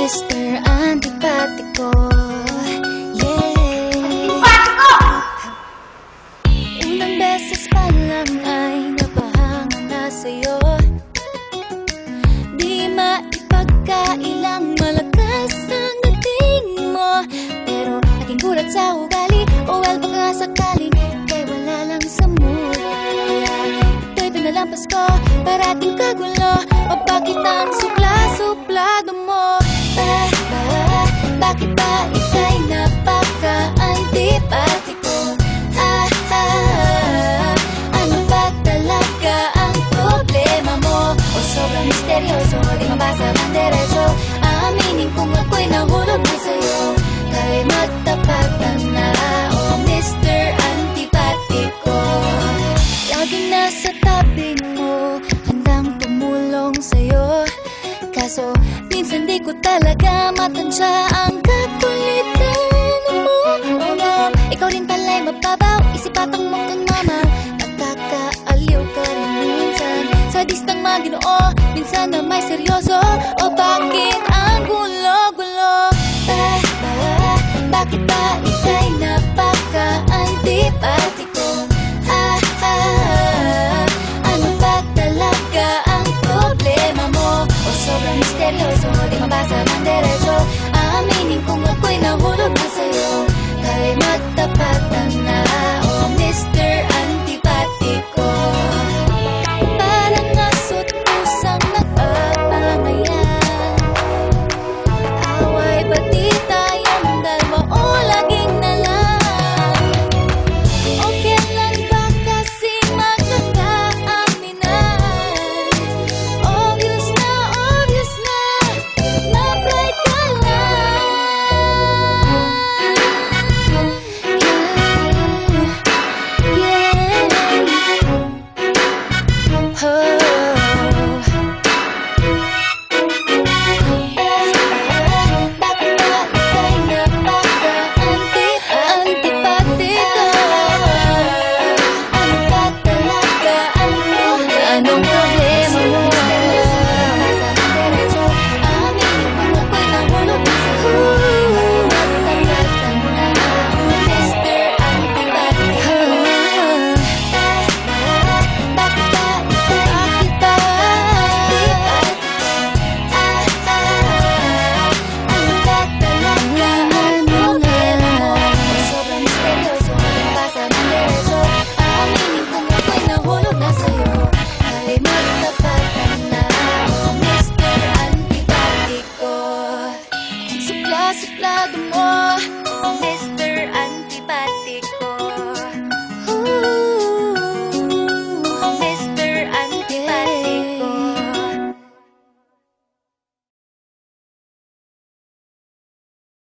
Mr. Antipatiko. Yeah. Unang beses pa lang ay napahanga na sa'yo. Di maipagkailang malakas ang dating mo. Pero naging gulat sa ugali, o well baka sakaling kay wala lang sa mood. Kaya ito'y pinalampas ko, parating kagulo. O bakit ang supla-suplado mo? Bakit ba ika'y napaka-antipatiko? Ano ba talaga ang problema mo? O sobrang misteryoso, di mabasa ng diretso. Aaminin kung ako'y nahulog na sa'yo. Kay matapatan na, o Mr. Antipatiko. Laging nasa tabi mo, handang tumulong sa'yo. Kaso minsan di ko talaga matansya ang kakulitan mo. Oh no, ikaw rin pala'y mababaw, isip at ang mukhang mama. Nakakaaliw ka rin minsan, sadistang maginoo, minsan na may seryoso. O bakit ang gulo-gulo? Bakit ba ika'y napaka-antipatiko? Ano ba talaga ang problema mo? O sobrang misteryoso, di mabasa ng diretso. Aaminin kung ako'y nahulog na sa'yo. Kay matapatan na, o Mr.